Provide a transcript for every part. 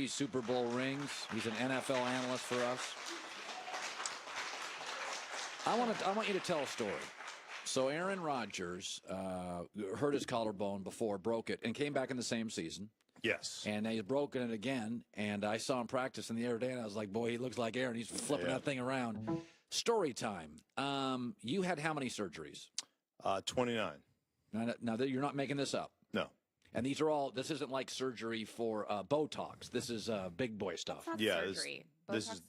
3 Super Bowl rings. He's an NFL analyst for us. I want you to tell a story. So Aaron Rodgers hurt his collarbone before, broke it, and came back in the same season. Yes. And he's broken it again. And I saw him practicing the other day, and I was like, boy, he looks like Aaron. He's flipping that thing around. Story time. You had how many surgeries? 29. Now, you're not making this up. No. And these are all, this isn't like surgery for Botox. This is big boy stuff. That's Yeah, surgery. this is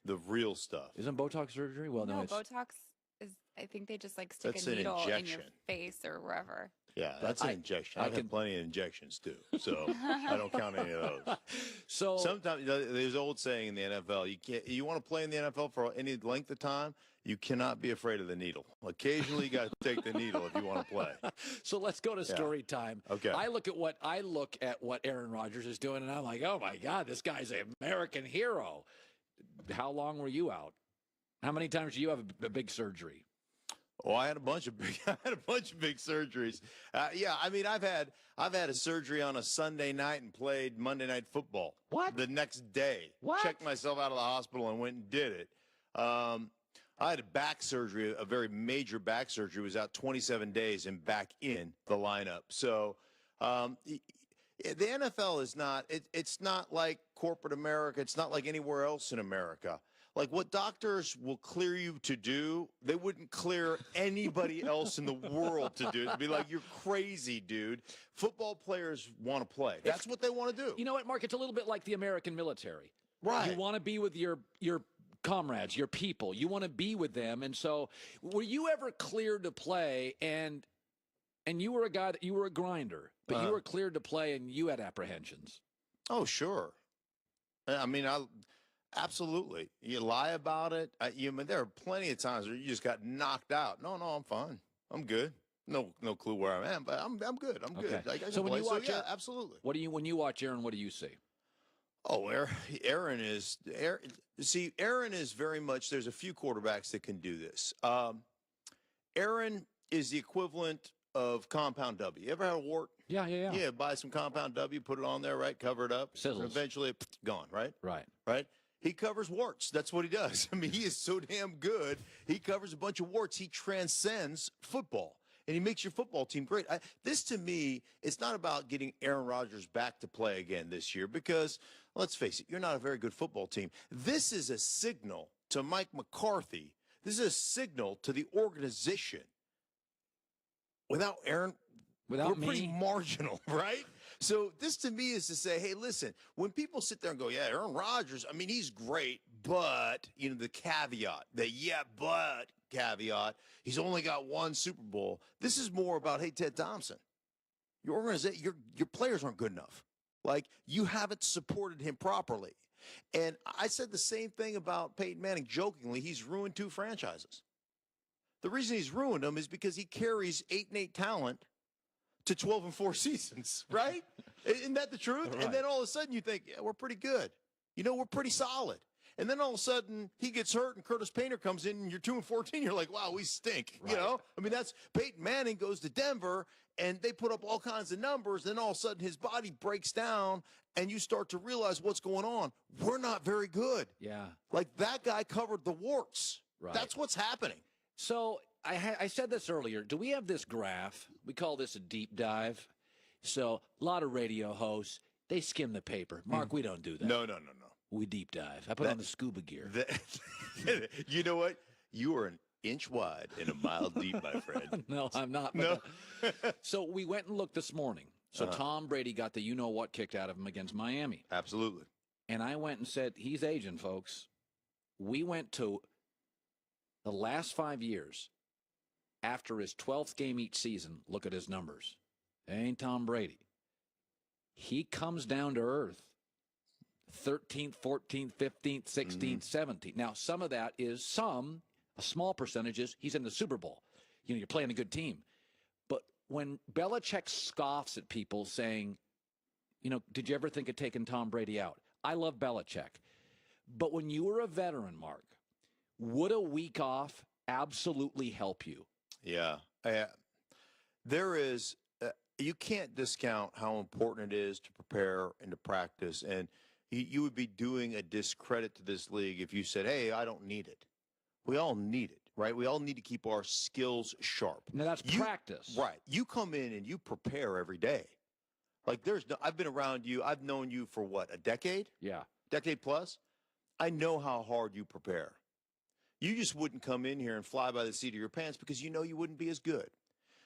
the real stuff. Isn't Botox surgery? Well, no, it's... Botox is, I think they just like stick That's a an needle in your injection. face or wherever. Yeah, that's an injection. I have plenty of injections too, so I don't count any of those. So sometimes there's an old saying in the NFL: you want to play in the NFL for any length of time, you cannot be afraid of the needle. Occasionally, you got to take the needle if you want to play. So let's go to story time. Okay. I look at what Aaron Rodgers is doing, and I'm like, oh my God, this guy's an American hero. How long were you out? How many times did you have a big surgery? Oh, I had a bunch of big surgeries. Yeah, I mean, I've had a surgery on a Sunday night and played Monday Night Football. What? The next day. What? Checked myself out of the hospital and went and did it. I had a back surgery, a very major back surgery. Was out 27 days and back in the lineup. So the NFL is not. It's not like corporate America. It's not like anywhere else in America. Like what doctors will clear you to do, they wouldn't clear anybody else in the world to do. It'd be like, you're crazy, dude. Football players want to play. That's what they want to do. You know what, Mark? It's a little bit like the American military. Right. You want to be with your comrades, your people. You want to be with them. And so were you ever cleared to play and you were a guy that you were a grinder, but you were cleared to play and you had apprehensions? Oh, sure. I mean, absolutely. You lie about it. There are plenty of times where you just got knocked out. No, I'm fine. I'm good. No clue where I am, but I'm good. I'm good. Okay. So when you watch, absolutely. When you watch Aaron, what do you see? Oh, Aaron is very much. There's a few quarterbacks that can do this. Aaron is the equivalent of Compound W. You ever had a wart? Yeah. Yeah, buy some Compound W, put it on there, right? Cover it up. Sizzles. And eventually, gone, right? Right. He covers warts. That's what he does. I mean, he is so damn good. He covers a bunch of warts. He transcends football, and he makes your football team great. This, to me, it's not about getting Aaron Rodgers back to play again this year because, let's face it, you're not a very good football team. This is a signal to Mike McCarthy. This is a signal to the organization. Without Aaron, we're pretty marginal, right? So this to me is to say, hey, listen, when people sit there and go, yeah, Aaron Rodgers, I mean, he's great, but, the caveat, caveat, he's only got one Super Bowl. This is more about, hey, Ted Thompson, your organization, your players aren't good enough. Like, you haven't supported him properly. And I said the same thing about Peyton Manning jokingly. He's ruined 2 franchises. The reason he's ruined them is because he carries 8-8 talent to 12-4 seasons, right? Isn't that the truth? Right. And then all of a sudden you think, yeah, we're pretty good. We're pretty solid. And then all of a sudden he gets hurt and Curtis Painter comes in and you're 2-14. You're like, wow, we stink. Right. I mean, that's Peyton Manning goes to Denver and they put up all kinds of numbers. Then all of a sudden his body breaks down and you start to realize what's going on. We're not very good. Yeah. Like that guy covered the warts. Right. That's what's happening. So I said this earlier. Do we have this graph? We call this a deep dive. So a lot of radio hosts, they skim the paper. Mark, we don't do that. No. We deep dive. I put on the scuba gear. You know what? You are an inch wide and a mile deep, my friend. No, I'm not. No. So we went and looked this morning. So Tom Brady got the you-know-what kicked out of him against Miami. Absolutely. And I went and said, he's aging, folks. We went to the last 5 years. After his 12th game each season, look at his numbers. It ain't Tom Brady. He comes down to earth. 13th, 14th, 15th, 16th, 17th. Now, some of that is a small percentage is he's in the Super Bowl. You're playing a good team. But when Belichick scoffs at people saying, did you ever think of taking Tom Brady out? I love Belichick. But when you were a veteran, Mark, would a week off absolutely help you? Yeah. There is, you can't discount how important it is to prepare and to practice. And You would be doing a discredit to this league if you said, hey, I don't need it. We all need it, right? We all need to keep our skills sharp. Now, that's practice. Right. You come in and you prepare every day. Like I've been around you. I've known you for what, a decade? Yeah. Decade plus? I know how hard you prepare. You just wouldn't come in here and fly by the seat of your pants because you know you wouldn't be as good.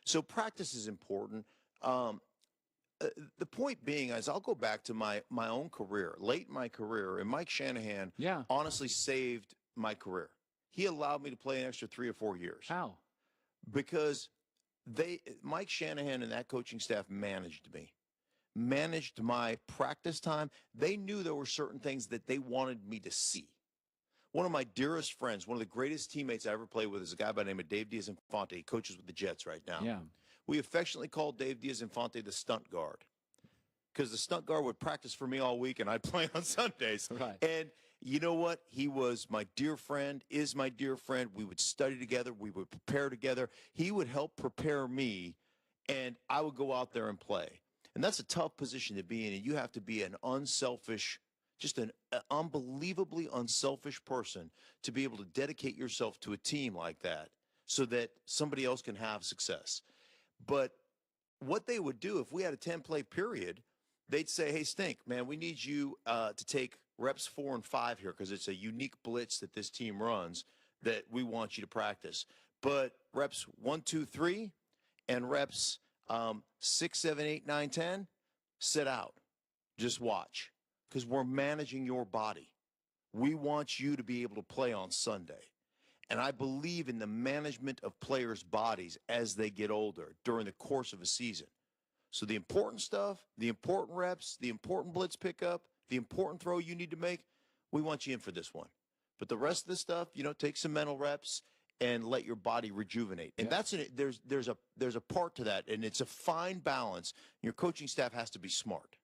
So practice is important. The point being is I'll go back to my own career, late in my career, and Mike Shanahan honestly saved my career. He allowed me to play an extra 3 or 4 years. How? Because Mike Shanahan and that coaching staff managed me, managed my practice time. They knew there were certain things that they wanted me to see. One of my dearest friends, one of the greatest teammates I ever played with is a guy by the name of Dave Diaz-Infante. He coaches with the Jets right now. Yeah. We affectionately called Dave Diaz-Infante the stunt guard because the stunt guard would practice for me all week and I'd play on Sundays. Right. And you know what? He was my dear friend, is my dear friend. We would study together. We would prepare together. He would help prepare me, and I would go out there and play. And that's a tough position to be in, and you have to be an unselfish, just an unbelievably unselfish person to be able to dedicate yourself to a team like that so that somebody else can have success. But what they would do if we had a 10-play period, they'd say, hey, Stink, man, we need you to take reps 4 and 5 here because it's a unique blitz that this team runs that we want you to practice. But reps 1, 2, 3 and reps 6, 7, 8, 9, 10, sit out. Just watch because we're managing your body. We want you to be able to play on Sunday. And I believe in the management of players' bodies as they get older during the course of a season. So the important stuff, the important reps, the important blitz pickup, the important throw you need to make, we want you in for this one. But the rest of the stuff, take some mental reps and let your body rejuvenate. And there's a part to that, and it's a fine balance. Your coaching staff has to be smart.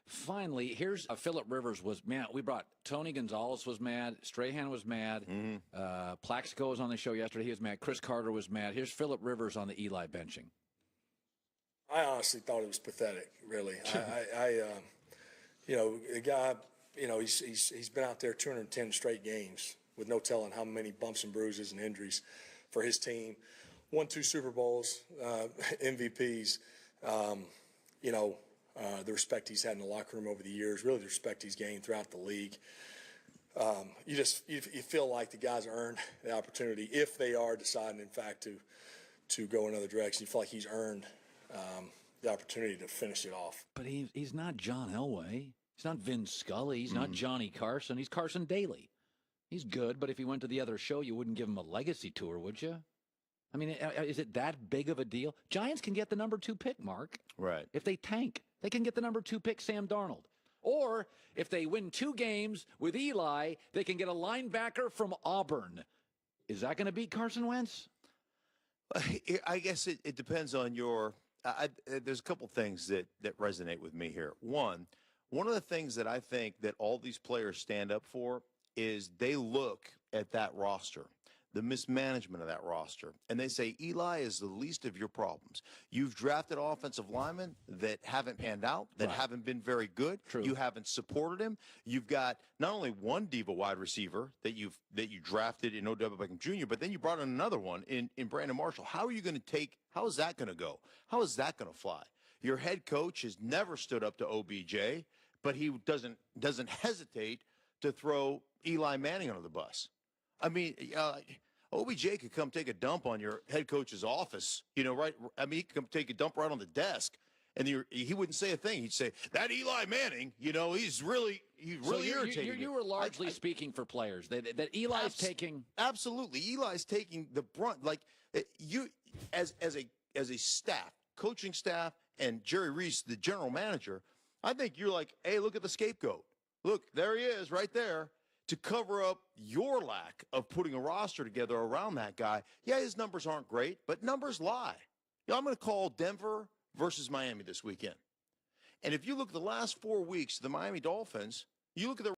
Finally, here's Phillip Rivers was mad. We brought Tony Gonzalez was mad. Strahan was mad. Plaxico was on the show yesterday. He was mad. Chris Carter was mad. Here's Phillip Rivers on the Eli benching. I honestly thought it was pathetic, really. The guy, he's been out there 210 straight games with no telling how many bumps and bruises and injuries for his team. Won 2 Super Bowls, MVPs. The respect he's had in the locker room over the years, really the respect he's gained throughout the league. You feel like the guys earned the opportunity if they are deciding, in fact, to go another direction. You feel like he's earned the opportunity to finish it off. But he's not John Elway. He's not Vin Scully. He's not Johnny Carson. He's Carson Daly. He's good, but if he went to the other show, you wouldn't give him a legacy tour, would you? I mean, is it that big of a deal? Giants can get the number 2 pick, Mark. Right. If they tank, they can get the number 2 pick, Sam Darnold. Or if they win 2 games with Eli, they can get a linebacker from Auburn. Is that going to beat Carson Wentz? I guess it depends on your there's a couple things that resonate with me here. One of the things that I think that all these players stand up for is they look at that roster, the mismanagement of that roster, and they say, Eli is the least of your problems. You've drafted offensive linemen that haven't panned out, that haven't been very good. True. You haven't supported him. You've got not only one diva wide receiver that you drafted in Odell Beckham Jr., but then you brought in another one in Brandon Marshall. How is that going to go? How is that going to fly? Your head coach has never stood up to OBJ, but he doesn't hesitate to throw Eli Manning under the bus. I mean, OBJ could come take a dump on your head coach's office, right? I mean, he could come take a dump right on the desk, and he wouldn't say a thing. He'd say, that Eli Manning, he's really irritating. You were largely speaking for players, that Eli's taking. Absolutely. Eli's taking the brunt. Like, you, as a staff, coaching staff, and Jerry Reese, the general manager, I think you're like, hey, look at the scapegoat. Look, there he is right there. To cover up your lack of putting a roster together around that guy. Yeah, his numbers aren't great, but numbers lie. I'm going to call Denver versus Miami this weekend. And if you look at the last 4 weeks of the Miami Dolphins, you look at their